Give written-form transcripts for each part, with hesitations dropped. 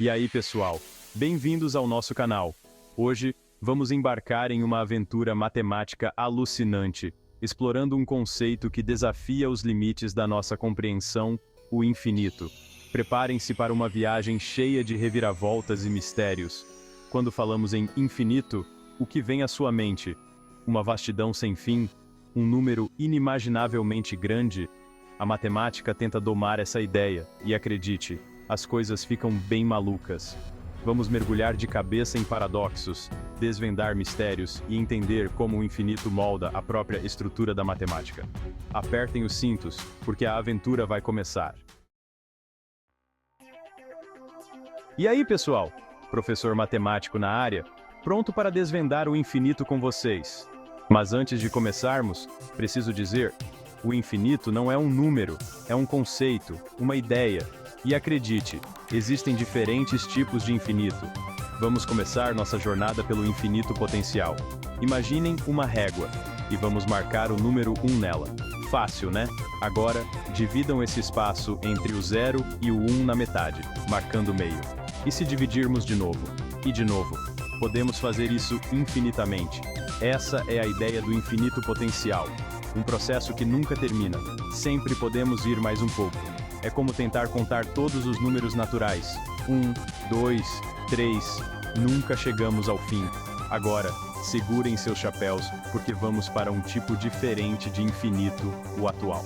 E aí, pessoal, bem-vindos ao nosso canal. Hoje, vamos embarcar em uma aventura matemática alucinante, explorando um conceito que desafia os limites da nossa compreensão, o infinito. Preparem-se para uma viagem cheia de reviravoltas e mistérios. Quando falamos em infinito, o que vem à sua mente? Uma vastidão sem fim? Um número inimaginavelmente grande? A matemática tenta domar essa ideia, e acredite, as coisas ficam bem malucas. Vamos mergulhar de cabeça em paradoxos, desvendar mistérios e entender como o infinito molda a própria estrutura da matemática. Apertem os cintos, porque a aventura vai começar. E aí, pessoal? Professor matemático na área, pronto para desvendar o infinito com vocês. Mas antes de começarmos, preciso dizer, o infinito não é um número, é um conceito, uma ideia. E acredite, existem diferentes tipos de infinito. Vamos começar nossa jornada pelo infinito potencial. Imaginem uma régua, e vamos marcar o número 1 nela. Fácil, né? Agora, dividam esse espaço entre o 0 e o 1 na metade, marcando o meio. E se dividirmos de novo? E de novo? Podemos fazer isso infinitamente. Essa é a ideia do infinito potencial. Um processo que nunca termina. Sempre podemos ir mais um pouco. É como tentar contar todos os números naturais. 1, 2, 3. Nunca chegamos ao fim. Agora, segurem seus chapéus, porque vamos para um tipo diferente de infinito, o atual.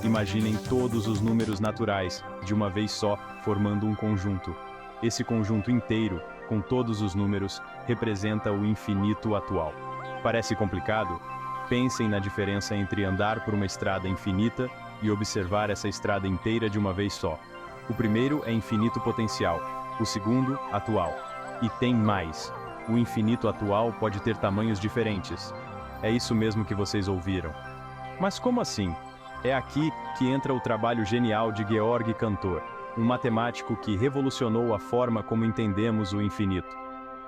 Imaginem todos os números naturais, de uma vez só, formando um conjunto. Esse conjunto inteiro, com todos os números, representa o infinito atual. Parece complicado? Pensem na diferença entre andar por uma estrada infinita e observar essa estrada inteira de uma vez só. O primeiro é infinito potencial, o segundo, atual. E tem mais. O infinito atual pode ter tamanhos diferentes. É isso mesmo que vocês ouviram. Mas como assim? É aqui que entra o trabalho genial de Georg Cantor, um matemático que revolucionou a forma como entendemos o infinito.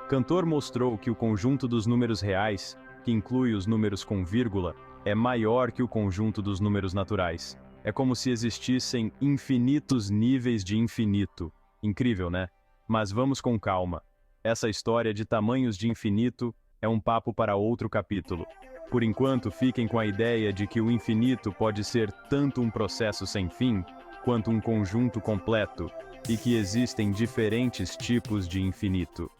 Cantor mostrou que o conjunto dos números reais, que inclui os números com vírgula, é maior que o conjunto dos números naturais. É como se existissem infinitos níveis de infinito. Incrível, né? Mas vamos com calma. Essa história de tamanhos de infinito é um papo para outro capítulo. Por enquanto, fiquem com a ideia de que o infinito pode ser tanto um processo sem fim, quanto um conjunto completo, e que existem diferentes tipos de infinito.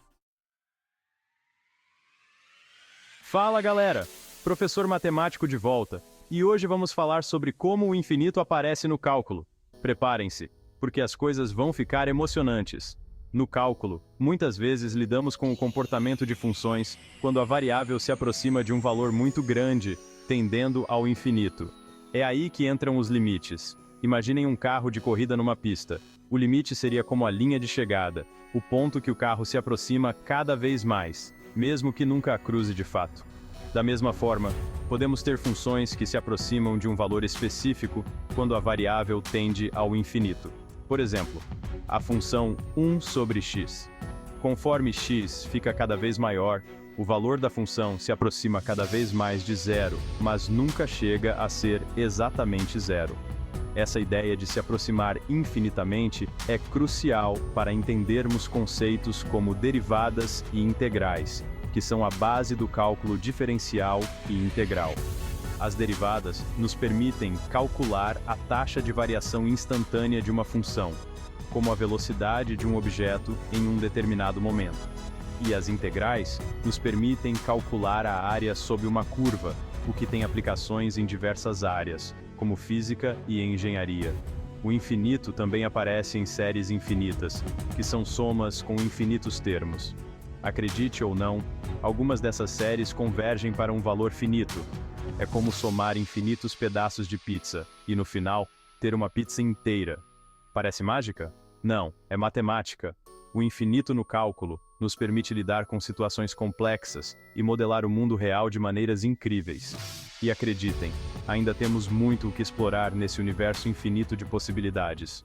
Fala, galera! Professor matemático de volta, e hoje vamos falar sobre como o infinito aparece no cálculo. Preparem-se, porque as coisas vão ficar emocionantes. No cálculo, muitas vezes lidamos com o comportamento de funções quando a variável se aproxima de um valor muito grande, tendendo ao infinito. É aí que entram os limites. Imaginem um carro de corrida numa pista. O limite seria como a linha de chegada, o ponto que o carro se aproxima cada vez mais, mesmo que nunca a cruze de fato. Da mesma forma, podemos ter funções que se aproximam de um valor específico quando a variável tende ao infinito. Por exemplo, a função 1 sobre x. Conforme x fica cada vez maior, o valor da função se aproxima cada vez mais de zero, mas nunca chega a ser exatamente zero. Essa ideia de se aproximar infinitamente é crucial para entendermos conceitos como derivadas e integrais, que são a base do cálculo diferencial e integral. As derivadas nos permitem calcular a taxa de variação instantânea de uma função, como a velocidade de um objeto em um determinado momento. E as integrais nos permitem calcular a área sob uma curva, o que tem aplicações em diversas áreas, como física e engenharia. O infinito também aparece em séries infinitas, que são somas com infinitos termos. Acredite ou não, algumas dessas séries convergem para um valor finito. É como somar infinitos pedaços de pizza, e no final, ter uma pizza inteira. Parece mágica? Não, é matemática. O infinito no cálculo nos permite lidar com situações complexas e modelar o mundo real de maneiras incríveis. E acreditem, ainda temos muito o que explorar nesse universo infinito de possibilidades.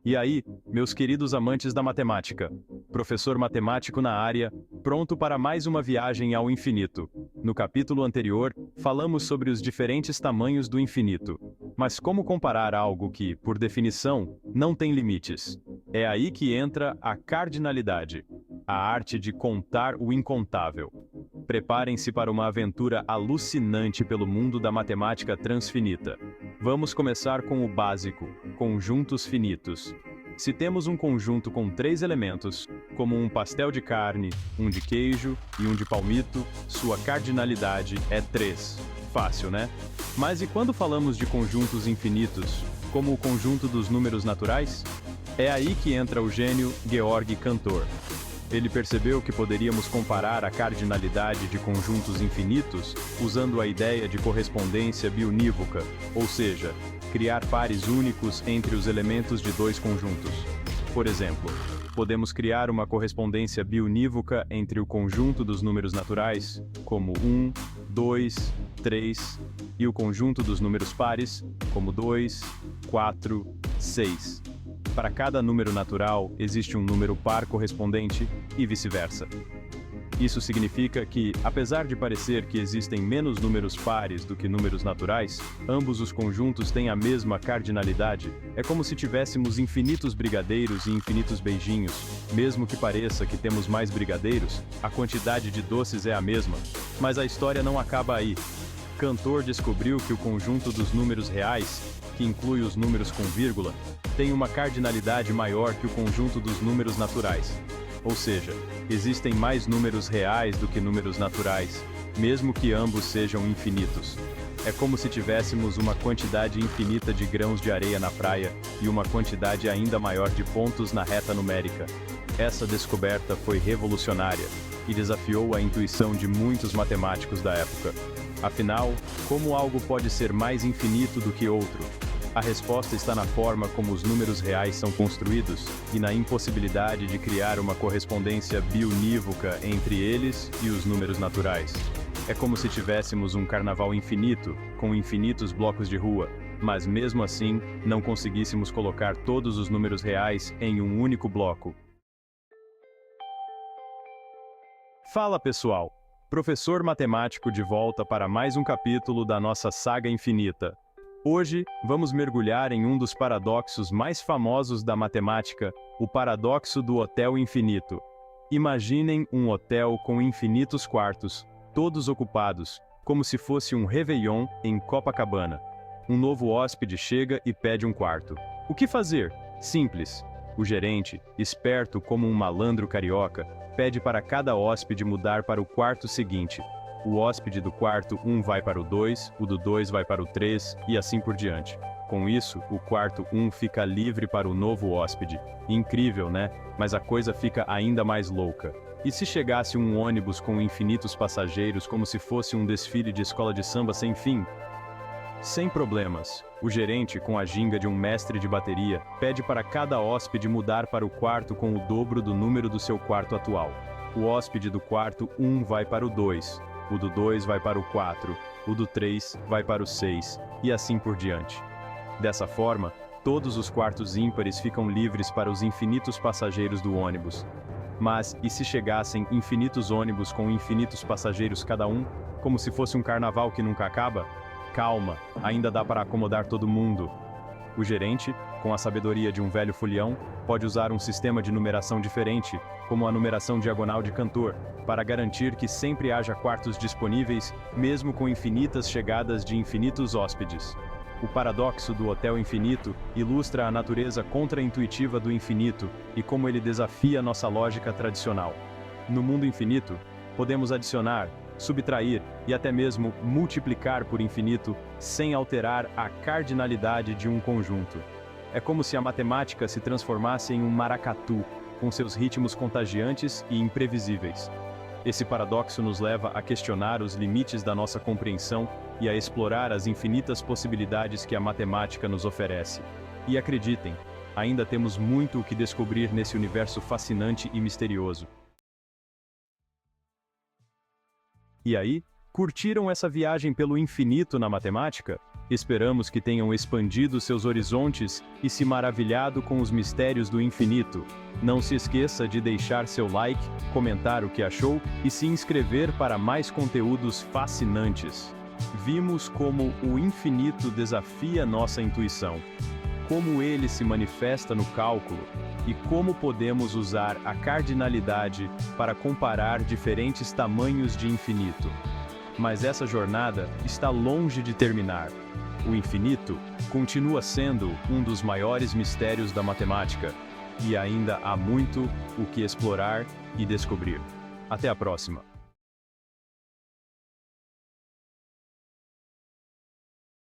E aí, meus queridos amantes da matemática, professor matemático na área, pronto para mais uma viagem ao infinito. No capítulo anterior, falamos sobre os diferentes tamanhos do infinito. Mas como comparar algo que, por definição, não tem limites? É aí que entra a cardinalidade, a arte de contar o incontável. Preparem-se para uma aventura alucinante pelo mundo da matemática transfinita. Vamos começar com o básico, conjuntos finitos. Se temos um conjunto com 3 elementos, como um pastel de carne, um de queijo e um de palmito, sua cardinalidade é 3. Fácil, né? Mas e quando falamos de conjuntos infinitos, como o conjunto dos números naturais? É aí que entra o gênio Georg Cantor. Ele percebeu que poderíamos comparar a cardinalidade de conjuntos infinitos usando a ideia de correspondência biunívoca, ou seja, criar pares únicos entre os elementos de 2 conjuntos. Por exemplo, podemos criar uma correspondência biunívoca entre o conjunto dos números naturais, como 1, 2, 3, e o conjunto dos números pares, como 2, 4, 6. Para cada número natural, existe um número par correspondente e vice-versa. Isso significa que, apesar de parecer que existem menos números pares do que números naturais, ambos os conjuntos têm a mesma cardinalidade. É como se tivéssemos infinitos brigadeiros e infinitos beijinhos. Mesmo que pareça que temos mais brigadeiros, a quantidade de doces é a mesma. Mas a história não acaba aí. Cantor descobriu que o conjunto dos números reais, que inclui os números com vírgula, tem uma cardinalidade maior que o conjunto dos números naturais. Ou seja, existem mais números reais do que números naturais, mesmo que ambos sejam infinitos. É como se tivéssemos uma quantidade infinita de grãos de areia na praia e uma quantidade ainda maior de pontos na reta numérica. Essa descoberta foi revolucionária e desafiou a intuição de muitos matemáticos da época. Afinal, como algo pode ser mais infinito do que outro? A resposta está na forma como os números reais são construídos e na impossibilidade de criar uma correspondência biunívoca entre eles e os números naturais. É como se tivéssemos um carnaval infinito, com infinitos blocos de rua, mas mesmo assim, não conseguíssemos colocar todos os números reais em um único bloco. Fala pessoal! Professor matemático de volta para mais um capítulo da nossa saga infinita. Hoje, vamos mergulhar em um dos paradoxos mais famosos da matemática, o paradoxo do hotel infinito. Imaginem um hotel com infinitos quartos, todos ocupados, como se fosse um réveillon em Copacabana. Um novo hóspede chega e pede um quarto. O que fazer? Simples. O gerente, esperto como um malandro carioca, pede para cada hóspede mudar para o quarto seguinte. O hóspede do quarto 1 vai para o 2, o do 2 vai para o 3 e assim por diante. Com isso, o quarto 1 fica livre para o novo hóspede. Incrível, né? Mas a coisa fica ainda mais louca. E se chegasse um ônibus com infinitos passageiros como se fosse um desfile de escola de samba sem fim? Sem problemas. O gerente, com a ginga de um mestre de bateria, pede para cada hóspede mudar para o quarto com o dobro do número do seu quarto atual. O hóspede do quarto 1 vai para o 2. O do 2 vai para o 4, o do 3 vai para o 6, e assim por diante. Dessa forma, todos os quartos ímpares ficam livres para os infinitos passageiros do ônibus. Mas, e se chegassem infinitos ônibus com infinitos passageiros cada um, como se fosse um carnaval que nunca acaba? Calma, ainda dá para acomodar todo mundo. O gerente, com a sabedoria de um velho folião, pode usar um sistema de numeração diferente, como a numeração diagonal de Cantor, para garantir que sempre haja quartos disponíveis, mesmo com infinitas chegadas de infinitos hóspedes. O paradoxo do hotel infinito ilustra a natureza contra-intuitiva do infinito e como ele desafia nossa lógica tradicional. No mundo infinito, podemos adicionar, subtrair e até mesmo multiplicar por infinito sem alterar a cardinalidade de um conjunto. É como se a matemática se transformasse em um maracatu, com seus ritmos contagiantes e imprevisíveis. Esse paradoxo nos leva a questionar os limites da nossa compreensão e a explorar as infinitas possibilidades que a matemática nos oferece. E acreditem, ainda temos muito o que descobrir nesse universo fascinante e misterioso. E aí, curtiram essa viagem pelo infinito na matemática? Esperamos que tenham expandido seus horizontes e se maravilhado com os mistérios do infinito. Não se esqueça de deixar seu like, comentar o que achou e se inscrever para mais conteúdos fascinantes. Vimos como o infinito desafia nossa intuição, como ele se manifesta no cálculo e como podemos usar a cardinalidade para comparar diferentes tamanhos de infinito. Mas essa jornada está longe de terminar. O infinito continua sendo um dos maiores mistérios da matemática, e ainda há muito o que explorar e descobrir. Até a próxima!